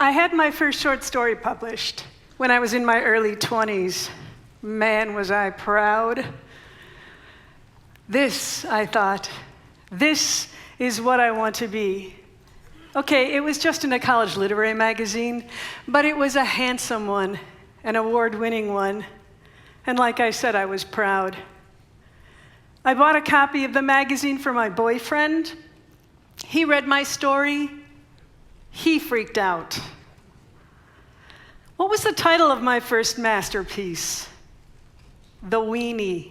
I had my first short story published when I was in my early 20s. Man, was I proud. This, I thought, this is what I want to be. Okay, it was just in a college literary magazine, but it was a handsome one, an award-winning one. And like I said, I was proud. I bought a copy of the magazine for my boyfriend. He read my story. He freaked out. What was the title of my first masterpiece? The Weenie.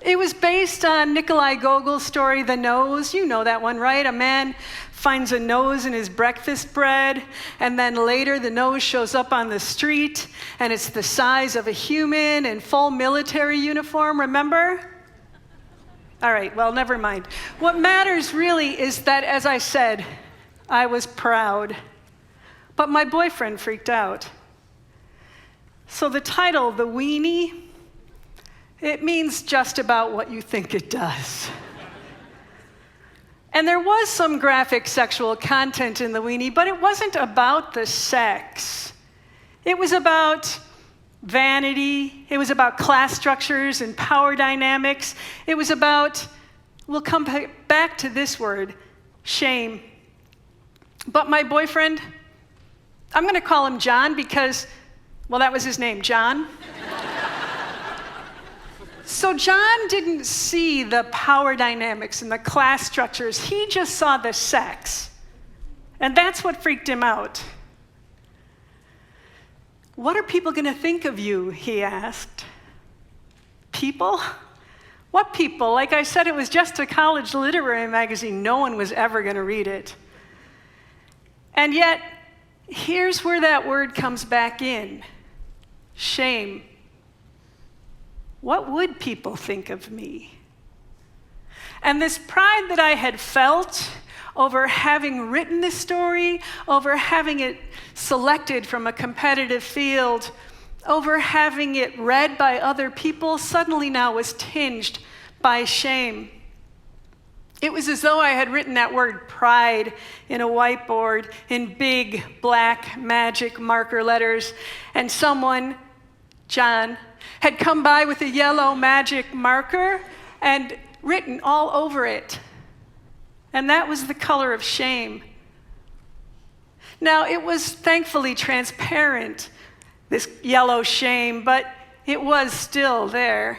It was based on Nikolai Gogol's story, The Nose. You know that one, right? A man finds a nose in his breakfast bread, and then later the nose shows up on the street, and it's the size of a human in full military uniform, remember? All right, well, never mind. What matters really is that, as I said, I was proud, but my boyfriend freaked out. So the title, The Weenie, it means just about what you think it does. And there was some graphic sexual content in the weenie, but it wasn't about the sex. It was about vanity. It was about class structures and power dynamics. It was about, we'll come back to this word, shame. But my boyfriend, I'm going to call him John because, well, that was his name, John. So John didn't see the power dynamics and the class structures. He just saw the sex. And that's what freaked him out. What are people going to think of you, he asked. People? What people? Like I said, it was just a college literary magazine. No one was ever going to read it. And yet, here's where that word comes back in. Shame. What would people think of me? And this pride that I had felt over having written this story, over having it selected from a competitive field, over having it read by other people, suddenly now was tinged by shame. It was as though I had written that word pride in a whiteboard in big black magic marker letters, and someone, John, had come by with a yellow magic marker and written all over it. And that was the color of shame. Now, it was thankfully transparent, this yellow shame, but it was still there.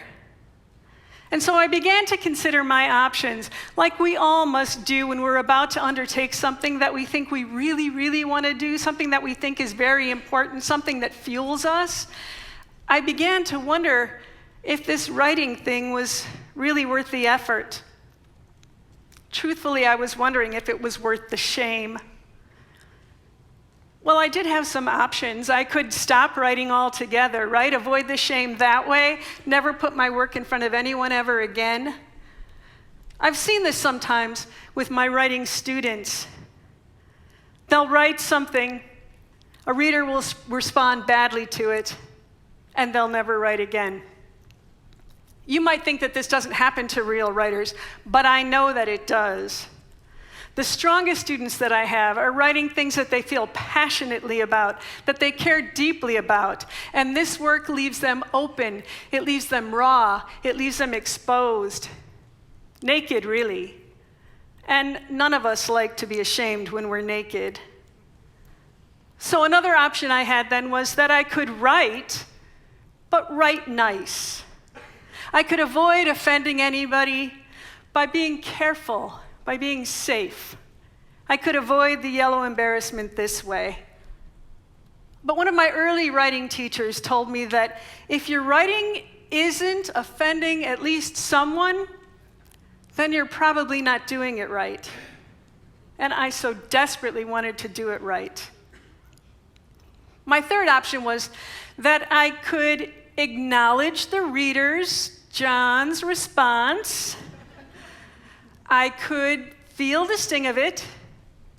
And so I began to consider my options, like we all must do when we're about to undertake something that we think we really, really want to do, something that we think is very important, something that fuels us. I began to wonder if this writing thing was really worth the effort. Truthfully, I was wondering if it was worth the shame. Well, I did have some options. I could stop writing altogether, right? Avoid the shame that way, never put my work in front of anyone ever again. I've seen this sometimes with my writing students. They'll write something, a reader will respond badly to it, and they'll never write again. You might think that this doesn't happen to real writers, but I know that it does. The strongest students that I have are writing things that they feel passionately about, that they care deeply about, and this work leaves them open, it leaves them raw, it leaves them exposed, naked really. And none of us like to be ashamed when we're naked. So another option I had then was that I could write, but write nice. I could avoid offending anybody by being careful, by being safe. I could avoid the yellow embarrassment this way. But one of my early writing teachers told me that if your writing isn't offending at least someone, then you're probably not doing it right. And I so desperately wanted to do it right. My third option was that I could acknowledge the reader's, John's, response. I could feel the sting of it.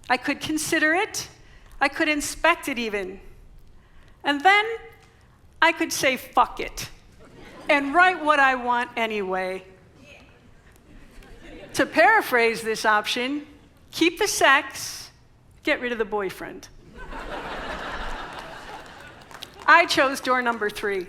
I could consider it. I could inspect it even. And then I could say, fuck it, and write what I want anyway. To paraphrase this option, keep the sex, get rid of the boyfriend. I chose door number 3.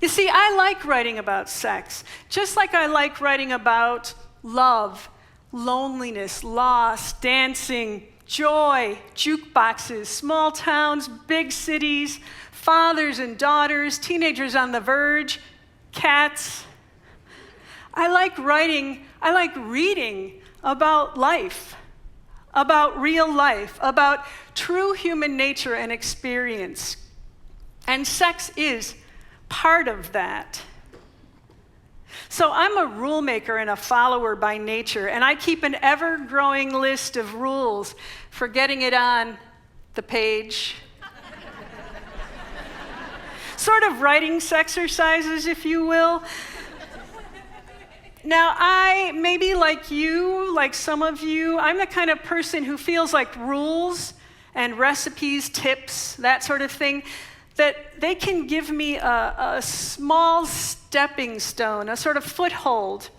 You see, I like writing about sex, just like I like writing about love, loneliness, loss, dancing, joy, jukeboxes, small towns, big cities, fathers and daughters, teenagers on the verge, cats. I like reading about life, about real life, about true human nature and experience. And sex is part of that. So I'm a rule maker and a follower by nature, and I keep an ever-growing list of rules for getting it on the page. Sort of writing exercises, if you will. Now, I, maybe like you, like some of you, I'm the kind of person who feels like rules and recipes, tips, that sort of thing, that they can give me a small stepping stone, a sort of foothold.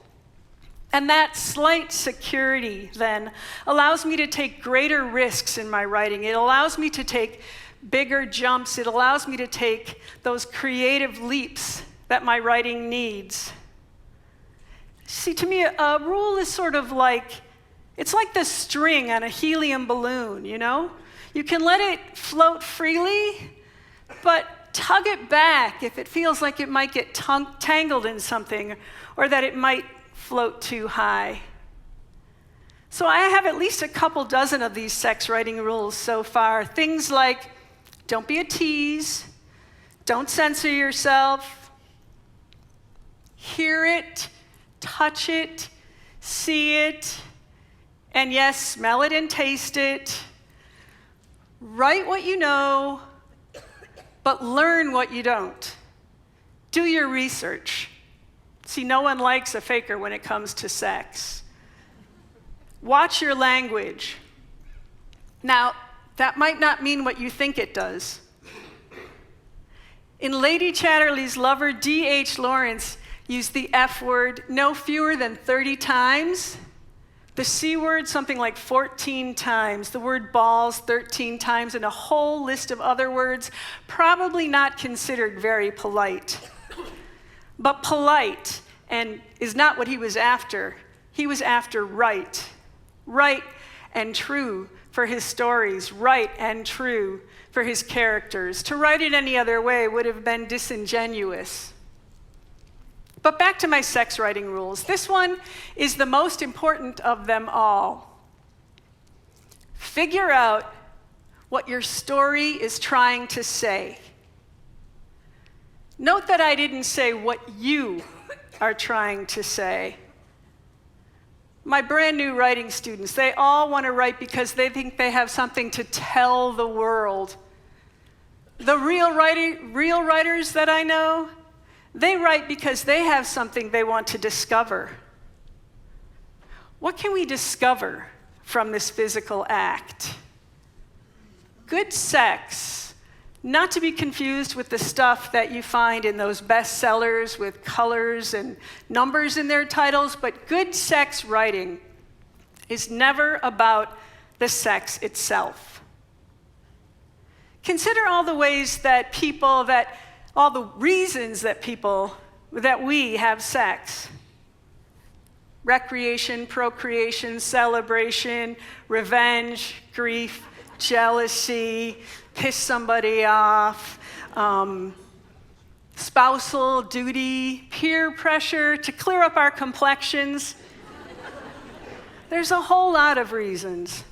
And that slight security then allows me to take greater risks in my writing. It allows me to take bigger jumps. It allows me to take those creative leaps that my writing needs. See, to me, a rule is sort of like, it's like the string on a helium balloon, you know? You can let it float freely, but tug it back if it feels like it might get tangled in something or that it might float too high. So I have at least a couple dozen of these sex writing rules so far. Things like, don't be a tease, don't censor yourself, hear it, touch it, see it, and yes, smell it and taste it. Write what you know, but learn what you don't. Do your research. See, no one likes a faker when it comes to sex. Watch your language. Now, that might not mean what you think it does. In Lady Chatterley's lover, D.H. Lawrence used the F word no fewer than 30 times, the C word something like 14 times, the word balls 13 times, and a whole list of other words probably not considered very polite. But polite and is not what he was after. He was after right and true for his stories, right and true for his characters. To write it any other way would have been disingenuous. But back to my sex writing rules. This one is the most important of them all. Figure out what your story is trying to say. Note that I didn't say what you are trying to say. My brand new writing students, they all want to write because they think they have something to tell the world. The real writers that I know, they write because they have something they want to discover. What can we discover from this physical act? Good sex, not to be confused with the stuff that you find in those bestsellers with colors and numbers in their titles, but good sex writing is never about the sex itself. Consider all the ways that all the reasons that we have sex. Recreation, procreation, celebration, revenge, grief, jealousy, piss somebody off, spousal duty, peer pressure, to clear up our complexions. There's a whole lot of reasons.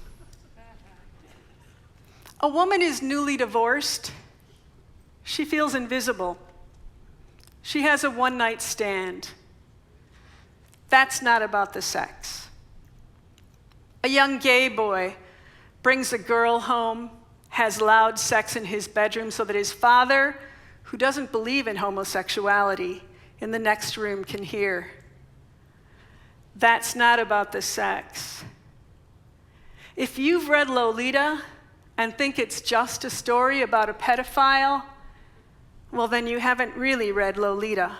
A woman is newly divorced. She feels invisible. She has a one-night stand. That's not about the sex. A young gay boy brings a girl home, has loud sex in his bedroom so that his father, who doesn't believe in homosexuality, in the next room can hear. That's not about the sex. If you've read Lolita and think it's just a story about a pedophile, well, then you haven't really read Lolita.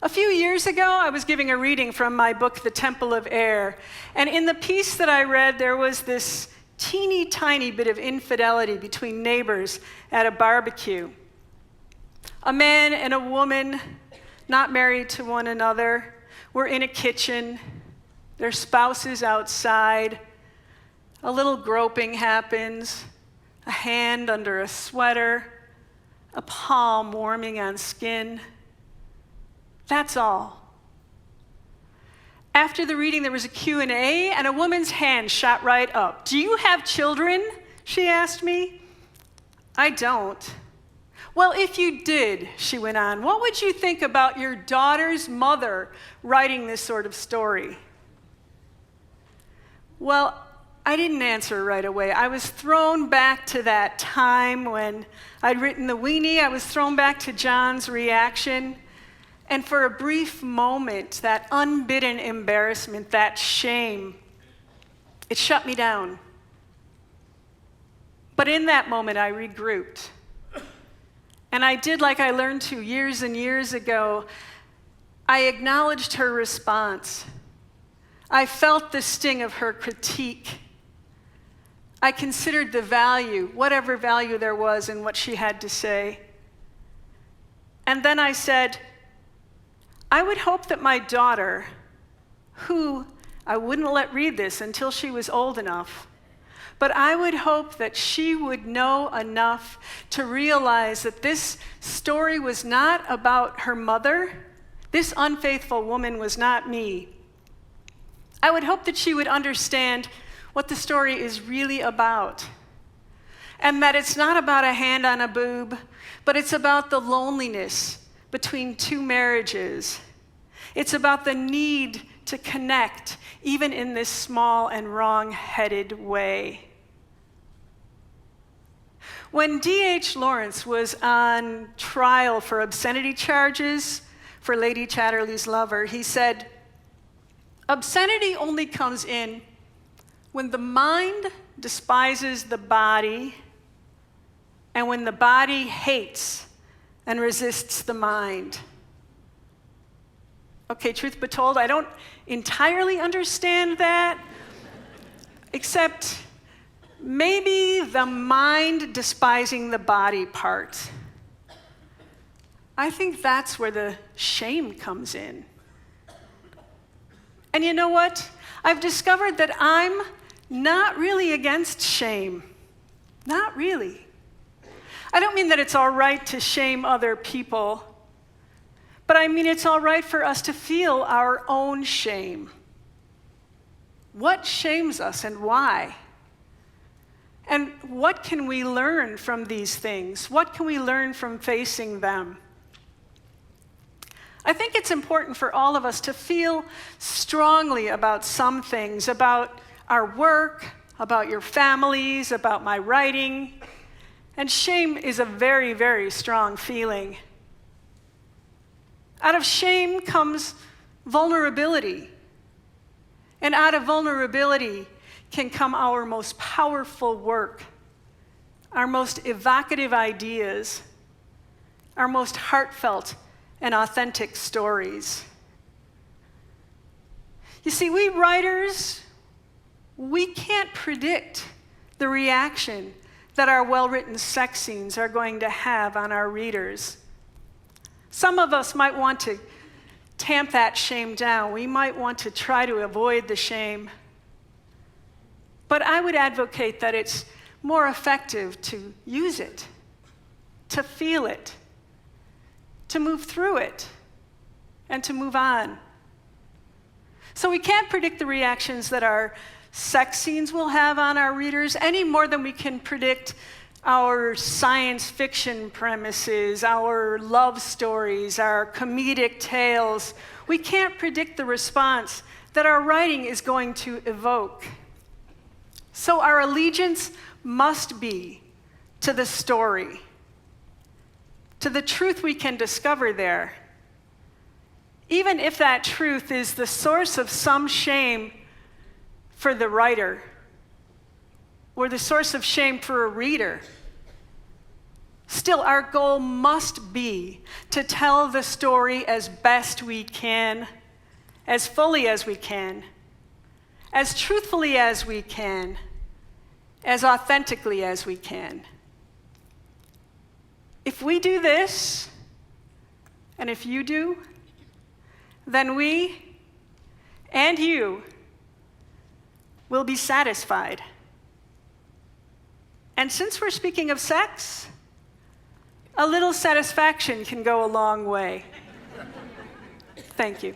A few years ago, I was giving a reading from my book, The Temple of Air, and in the piece that I read, there was this teeny tiny bit of infidelity between neighbors at a barbecue. A man and a woman, not married to one another, were in a kitchen, their spouse is outside, a little groping happens, a hand under a sweater, a palm warming on skin. That's all. After the reading, there was a Q&A, and a woman's hand shot right up. "Do you have children?" she asked me. "I don't." "Well, if you did," she went on, "what would you think about your daughter's mother writing this sort of story?" Well, I didn't answer right away. I was thrown back to that time when I'd written the weenie. I was thrown back to John's reaction. And for a brief moment, that unbidden embarrassment, that shame, it shut me down. But in that moment, I regrouped. And I did like I learned to years and years ago. I acknowledged her response. I felt the sting of her critique. I considered the value, whatever value there was in what she had to say. And then I said, I would hope that my daughter, who I wouldn't let read this until she was old enough, but I would hope that she would know enough to realize that this story was not about her mother. This unfaithful woman was not me. I would hope that she would understand what the story is really about, and that it's not about a hand on a boob, but it's about the loneliness between two marriages. It's about the need to connect, even in this small and wrong-headed way. When D.H. Lawrence was on trial for obscenity charges for Lady Chatterley's lover, he said, "Obscenity only comes in when the mind despises the body and when the body hates and resists the mind." Okay, truth be told, I don't entirely understand that, except maybe the mind despising the body part. I think that's where the shame comes in. And you know what? I've discovered that I'm not really against shame. Not really. I don't mean that it's all right to shame other people, but I mean it's all right for us to feel our own shame. What shames us and why? And what can we learn from these things? What can we learn from facing them? I think it's important for all of us to feel strongly about some things, about our work, about your families, about my writing. And shame is a very, very strong feeling. Out of shame comes vulnerability. And out of vulnerability can come our most powerful work, our most evocative ideas, our most heartfelt and authentic stories. You see, we writers, we can't predict the reaction that our well-written sex scenes are going to have on our readers. Some of us might want to tamp that shame down. We might want to try to avoid the shame. But I would advocate that it's more effective to use it, to feel it, to move through it, and to move on. So we can't predict the reactions that our sex scenes will have on our readers any more than we can predict our science fiction premises, our love stories, our comedic tales. We can't predict the response that our writing is going to evoke. So our allegiance must be to the story, to the truth we can discover there, even if that truth is the source of some shame for the writer, or the source of shame for a reader. Still, our goal must be to tell the story as best we can, as fully as we can, as truthfully as we can, as authentically as we can. If we do this, and if you do, then we and you will be satisfied. And since we're speaking of sex, a little satisfaction can go a long way. Thank you.